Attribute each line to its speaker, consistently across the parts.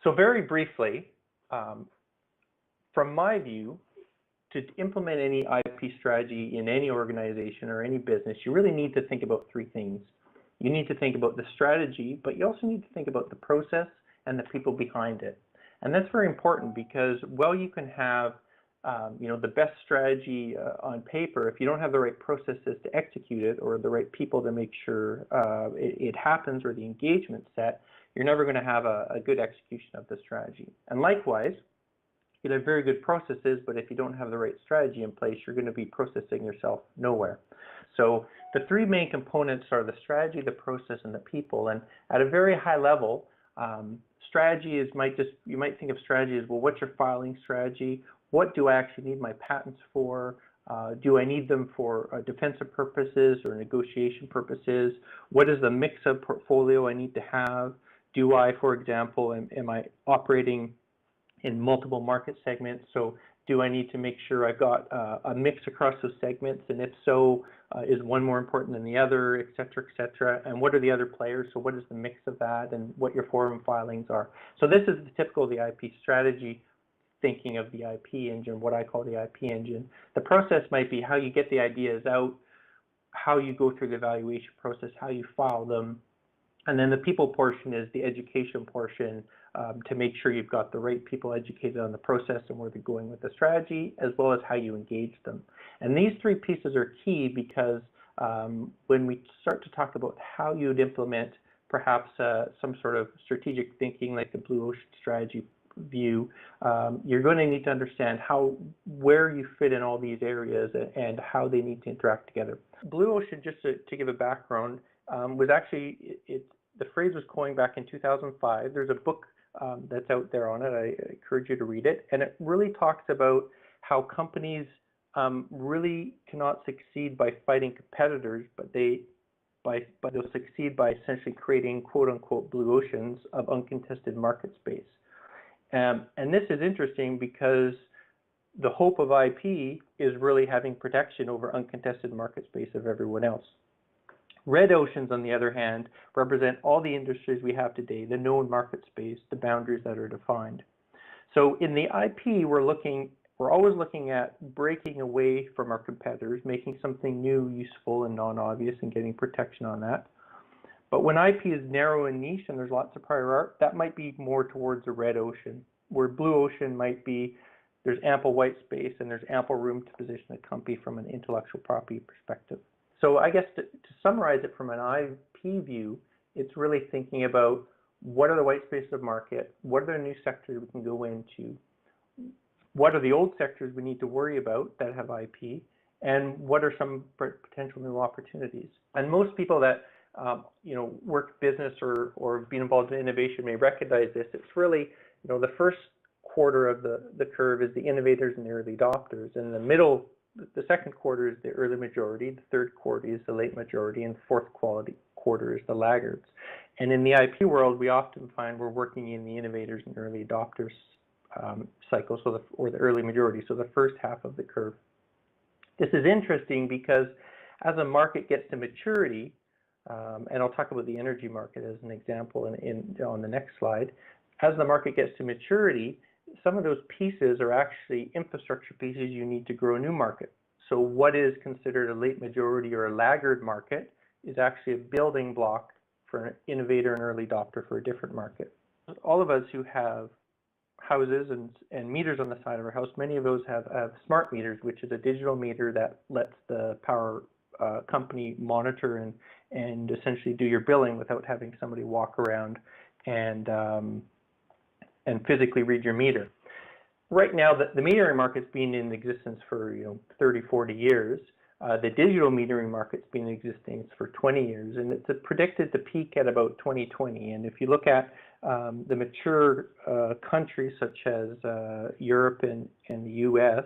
Speaker 1: So very briefly, from my view, to implement any IP strategy in any organization or any business, you really need to think about three things. You need to think about the strategy, but you also need to think about the process and the people behind it. And that's very important because while you can have the best strategy on paper, if you don't have the right processes to execute it or the right people to make sure it happens or the engagement set, you're never going to have a good execution of the strategy. And likewise, you have very good processes, but if you don't have the right strategy in place, you're going to be processing yourself nowhere. So the three main components are the strategy, the process, and the people. And at a very high level, strategy is you might think of strategy as, well, what's your filing strategy? What do I actually need my patents for? Do I need them for defensive purposes or negotiation purposes? What is the mix of portfolio I need to have? Do I, for example, am I operating in multiple market segments? So do I need to make sure I've got a mix across those segments? And if so, is one more important than the other, et cetera, et cetera? And what are the other players? So what is the mix of that and what your forum filings are? So this is the typical of the IP strategy, thinking of the IP engine, what I call the IP engine. The process might be how you get the ideas out, how you go through the evaluation process, how you file them. And then the people portion is the education portion, to make sure you've got the right people educated on the process and where they're going with the strategy, as well as how you engage them. And these three pieces are key because when we start to talk about how you'd implement perhaps some sort of strategic thinking like the Blue Ocean strategy view, you're going to need to understand where you fit in all these areas and how they need to interact together. Blue Ocean, just to give a background, was actually, the phrase was coined back in 2005. There's a book that's out there on it. I encourage you to read it. And it really talks about how companies really cannot succeed by fighting competitors, but they'll succeed by essentially creating quote unquote blue oceans of uncontested market space. And this is interesting because the hope of IP is really having protection over uncontested market space of everyone else. Red oceans, on the other hand, represent all the industries we have today, the known market space, the boundaries that are defined. So in the IP, we're always looking at breaking away from our competitors, making something new, useful, and non-obvious, and getting protection on that. But when IP is narrow and niche and there's lots of prior art, that might be more towards a red ocean, where blue ocean might be there's ample white space and there's ample room to position a company from an intellectual property perspective. So I guess to summarize it from an IP view, it's really thinking about what are the white spaces of market, what are the new sectors we can go into, what are the old sectors we need to worry about that have IP, and what are some potential new opportunities. And most people that work business or be involved in innovation may recognize this. It's really, the first quarter of the curve is the innovators and the early adopters, and the second quarter is the early majority, the third quarter is the late majority, and the fourth quarter is the laggards. And in the IP world, we often find we're working in the innovators and early adopters cycle, or the early majority, so the first half of the curve. This is interesting because as a market gets to maturity, and I'll talk about the energy market as an example on the next slide, as the market gets to maturity, some of those pieces are actually infrastructure pieces you need to grow a new market. So what is considered a late majority or a laggard market is actually a building block for an innovator and early adopter for a different market. All of us who have houses and meters on the side of our house, many of those have smart meters, which is a digital meter that lets the power company monitor and essentially do your billing without having somebody walk around and physically read your meter. Right now, the metering market's been in existence for 30, 40 years. The digital metering market's been in existence for 20 years, and it's predicted to peak at about 2020. And if you look at the mature countries such as Europe and the US,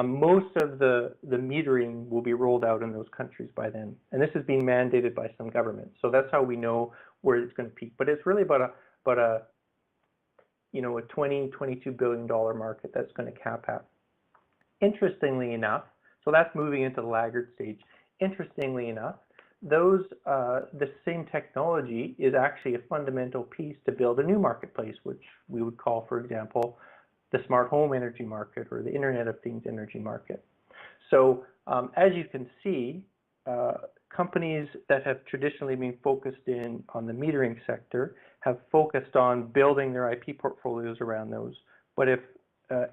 Speaker 1: most of the metering will be rolled out in those countries by then. And this is being mandated by some governments. So that's how we know where it's going to peak. But it's really about a $20, $22 billion market that's going to cap at. Interestingly enough, so that's moving into the laggard stage. Interestingly enough, the same technology is actually a fundamental piece to build a new marketplace, which we would call, for example, the smart home energy market or the Internet of Things energy market. So as you can see, companies that have traditionally been focused on the metering sector have focused on building their IP portfolios around those. But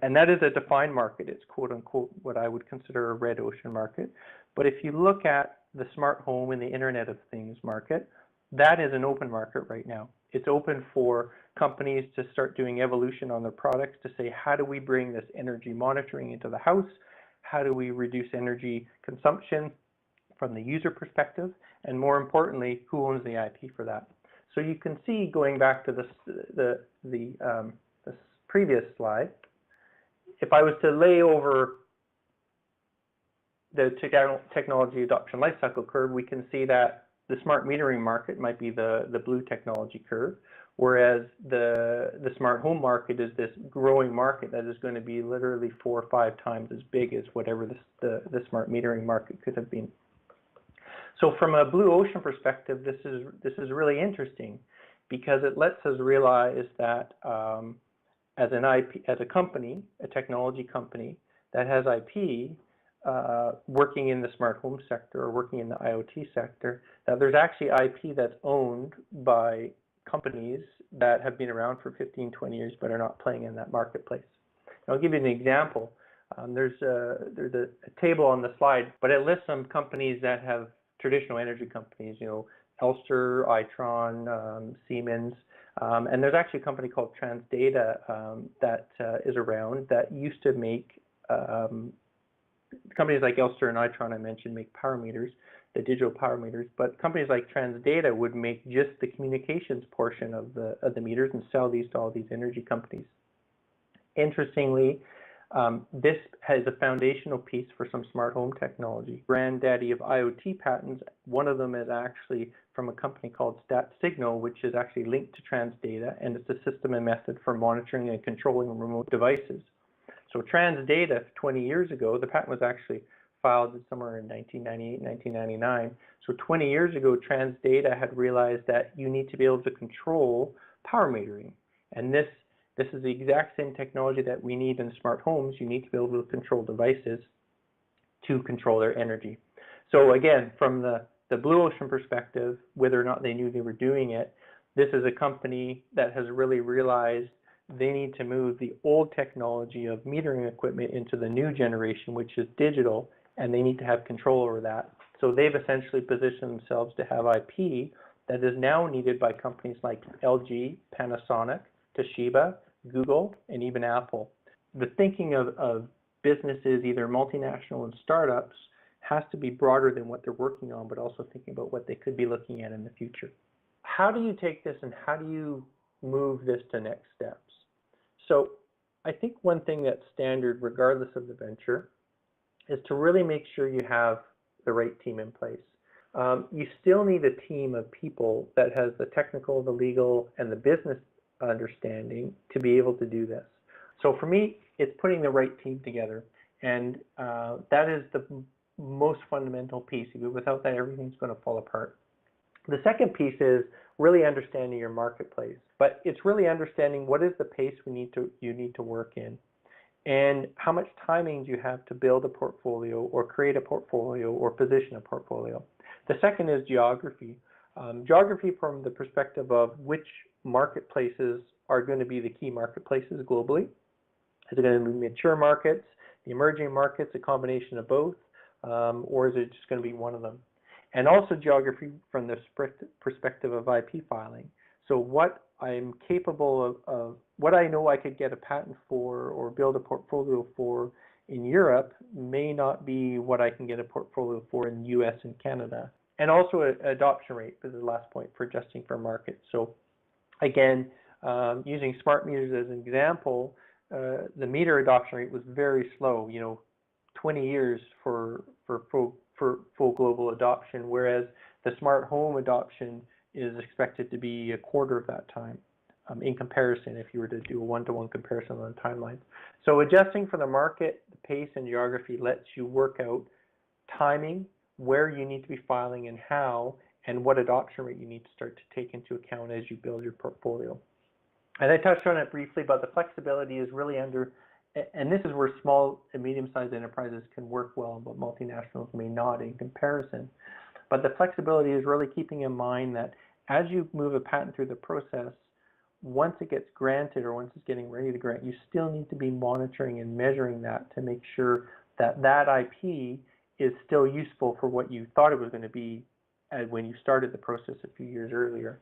Speaker 1: and that is a defined market. It's quote unquote what I would consider a red ocean market. But if you look at the smart home and the Internet of Things market, that is an open market right now. It's open for companies to start doing evolution on their products to say, how do we bring this energy monitoring into the house? How do we reduce energy consumption from the user perspective? And more importantly, who owns the IP for that? So you can see, going back to this previous slide, if I was to lay over the technology adoption lifecycle curve, we can see that the smart metering market might be the blue technology curve, whereas the smart home market is this growing market that is going to be literally 4 or 5 times as big as whatever the smart metering market could have been. So from a blue ocean perspective, this is really interesting because it lets us realize that as a company, a technology company that has IP, working in the smart home sector or working in the IoT sector, that there's actually IP that's owned by companies that have been around for 15, 20 years but are not playing in that marketplace. And I'll give you an example. There's a table on the slide, but it lists some companies that have traditional energy companies, you know, Elster, Itron, Siemens, and there's actually a company called Transdata that is around that used to make companies like Elster and Itron I mentioned make power meters, the digital power meters, but companies like Transdata would make just the communications portion of the meters and sell these to all these energy companies. Interestingly, this has a foundational piece for some smart home technology. Granddaddy of IoT patents, one of them is actually from a company called StatSignal, which is actually linked to Transdata, and it's a system and method for monitoring and controlling remote devices. So Transdata, 20 years ago, the patent was actually filed somewhere in 1998, 1999. So 20 years ago, Transdata had realized that you need to be able to control power metering. And this is the exact same technology that we need in smart homes. You need to be able to control devices to control their energy. So again, from the blue ocean perspective, whether or not they knew they were doing it, this is a company that has really realized they need to move the old technology of metering equipment into the new generation, which is digital, and they need to have control over that. So they've essentially positioned themselves to have IP that is now needed by companies like LG, Panasonic, Toshiba, Google, and even Apple. The thinking of businesses, either multinational and startups, has to be broader than what they're working on, but also thinking about what they could be looking at in the future. How do you take this and how do you move this to next steps? So I think one thing that's standard, regardless of the venture, is to really make sure you have the right team in place. You still need a team of people that has the technical, the legal, and the business understanding to be able to do this. So for me, it's putting the right team together, and that is the most fundamental piece. Without that, everything's going to fall apart. The second piece is really understanding your marketplace, but it's really understanding what is the pace you need to work in, and how much timing do you have to build a portfolio or create a portfolio or position a portfolio. The second is geography. Geography from the perspective of which marketplaces are going to be the key marketplaces globally. Is it going to be mature markets, the emerging markets, a combination of both, or is it just going to be one of them? And also geography from the perspective of IP filing. So what I'm capable of, what I know I could get a patent for or build a portfolio for in Europe may not be what I can get a portfolio for in the US and Canada. And also adoption rate is the last point for adjusting for market. So again, using smart meters as an example, the meter adoption rate was very slow, 20 years for full global adoption, whereas the smart home adoption is expected to be a quarter of that time in comparison if you were to do a one-to-one comparison on timelines. So adjusting for the market, the pace and geography lets you work out timing, where you need to be filing and how, and what adoption rate you need to start to take into account as you build your portfolio. And I touched on it briefly, but the flexibility is really under, and this is where small and medium-sized enterprises can work well, but multinationals may not in comparison. But the flexibility is really keeping in mind that as you move a patent through the process, once it gets granted or once it's getting ready to grant, you still need to be monitoring and measuring that to make sure that that IP is still useful for what you thought it was going to be when you started the process a few years earlier.